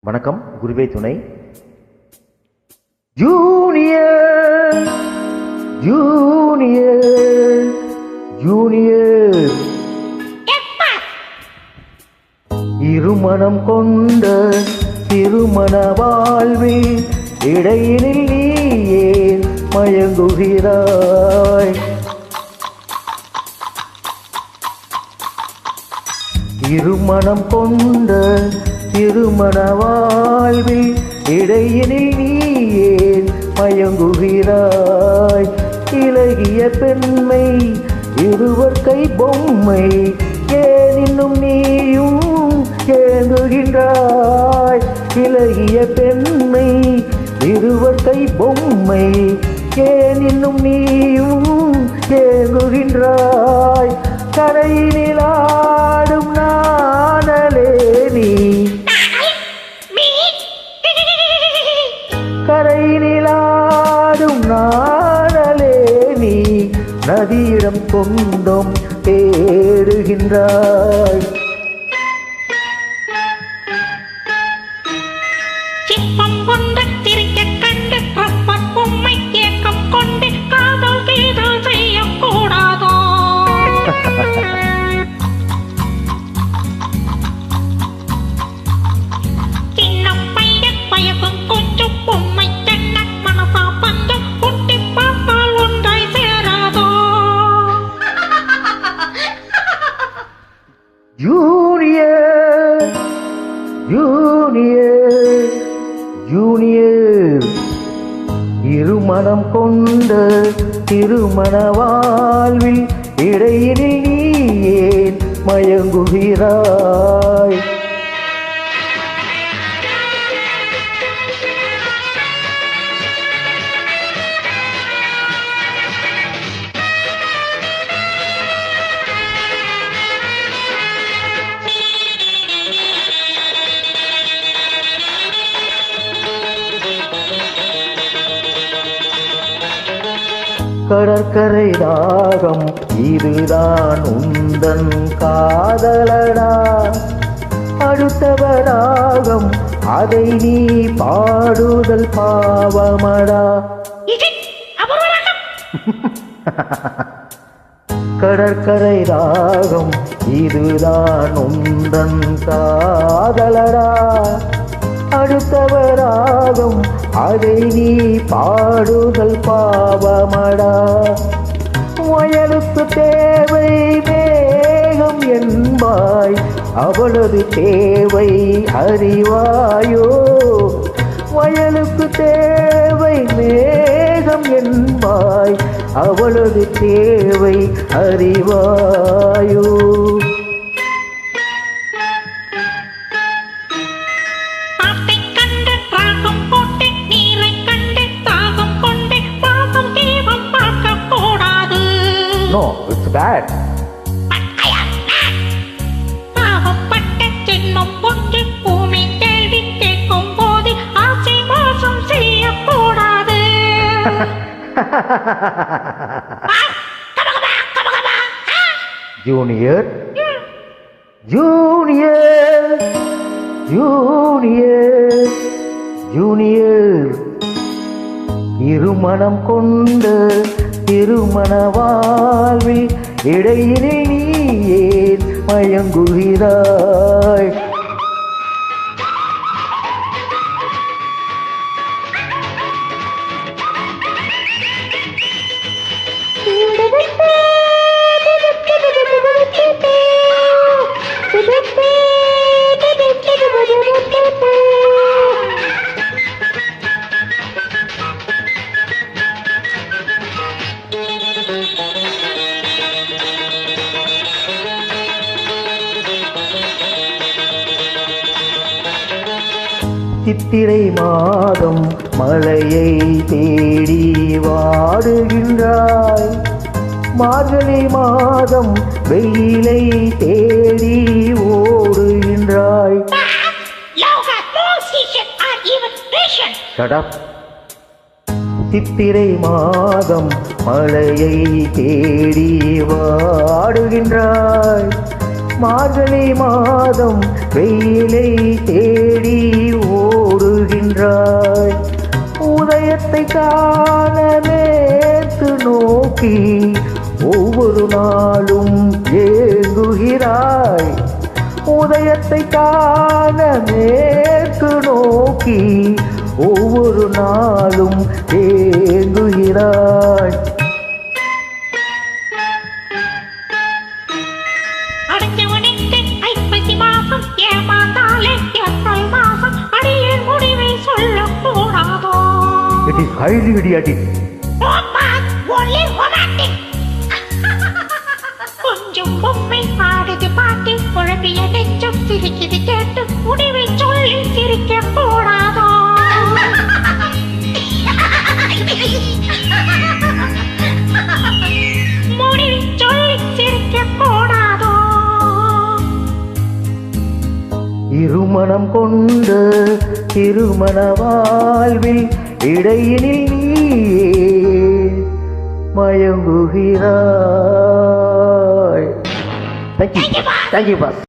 வணக்கம், குருவே துணை. ஜூனியர் ஜூனியர் ஜூனியர் இருமணம் கொண்ட திருமண வாழ்வில் இடையினில் நீ ஏன் மயங்குகிறாய்? இருமணம் கொண்ட திருமண வாழ்வில் இடையினில் நீ ஏன் மயங்குகிறாய்? இலகிய பெண்மை இருவர் கை பொம்மை, ஏன் இன்னும் நீயும் ஏங்குகின்றாய்? இலகிய பெண்மை இருவர் கை பொம்மை, ஏன் இன்னும் நீயும் ஏங்குகின்றாய்? கரையினில் ஆடும் நாணலே நீ, கரையினில் ஆடும் நாணலே நீ, நதியிடம் கொண்டும் தேடுகின்றாய். சிப்பம் கொண்டு திரிக்க கண்டு ரப்பர் பொம்மை ஏக்கம் கொண்டு காதல் கீதல் செய்யக்கூடாதோ? சின்ன பையன் பயக்கும் கொஞ்சம் பொம்மை என்ன மனசா பஞ்சம் குட்டி பார்த்தால் ஒன்றாய் சேராதோ? ஜூனியர் ஜூனியர் ஜூனியர் இருமணம் கொண்ட திருமண வாழ்வில் இடையினில் நீ ஏன் மயங்குகிறாய்? கடற்கரை ராகம் இதுதான் உந்தன் காதலடா, அடுத்தவராகம் அதை நீ பாடுதல் பாவமடா. கடற்கரை ராகம் இதுதான் உந்தன் காதலடா, அடுத்தவராகம் அதை நீ பாடுதல் பாவமடா. வயலுக்கு தேவை மேகம் என்பாய், அவளது தேவை அறிவாயோ? வயலுக்கு தேவை மேகம் என்பாய், அவளது தேவை அறிவாயோ? No, it's bad. பாவப்பட்ட ஜென்மம் ஒன்று பூமி கேள்வி கேட்கும் போது ஆசை மோசம் செய்யக்கூடாது. ஜூனியர் ஜூனியர் ஜூனியர் ஜூனியர் இருமணம் கொண்ட திருமண வாழ்வில் இடையினில் நீ ஏன் மயங்குகிறாய்? சித்திரை மாதம் மழையை தேடி வாடுகின்றாய், மார்கழி மாதம் வெயிலை தேடி ஓடுகின்றாய். Shut up. சித்திரை மாதம் மழையை தேடி வாடுகின்றாய், மார்கழி மாதம் வெயிலை தேடி காண மேற்கு நோக்கி ஒவ்வொரு நாளும் ஏங்குகிறாய். உதயத்தை காண மேற்கு நோக்கி ஒவ்வொரு நாளும் ஏங்குகிறாய். அடைஞ்சவனுக்கு ஐப்பசி மாசம் ஏமாந்தாலே ஏப்ரல் மாசம் அடியே முடிவை சொல்லக்கூடாதோ? It is highly idiotic. கொஞ்சம் பொம்மை ஆடுது பாட்டு குழம்பிய நெஞ்சம் சிரிக்குது கேட்டு முடிவை சொல்லி சிரிக்க கூடாதோ? முடிவை சொல்லி சிரிக்க கூடாதோ? இருமணம் கொண்ட திருமண வாழ்வில் இடையினில் நீயே மயங்குகிறாய். Thank you, boss.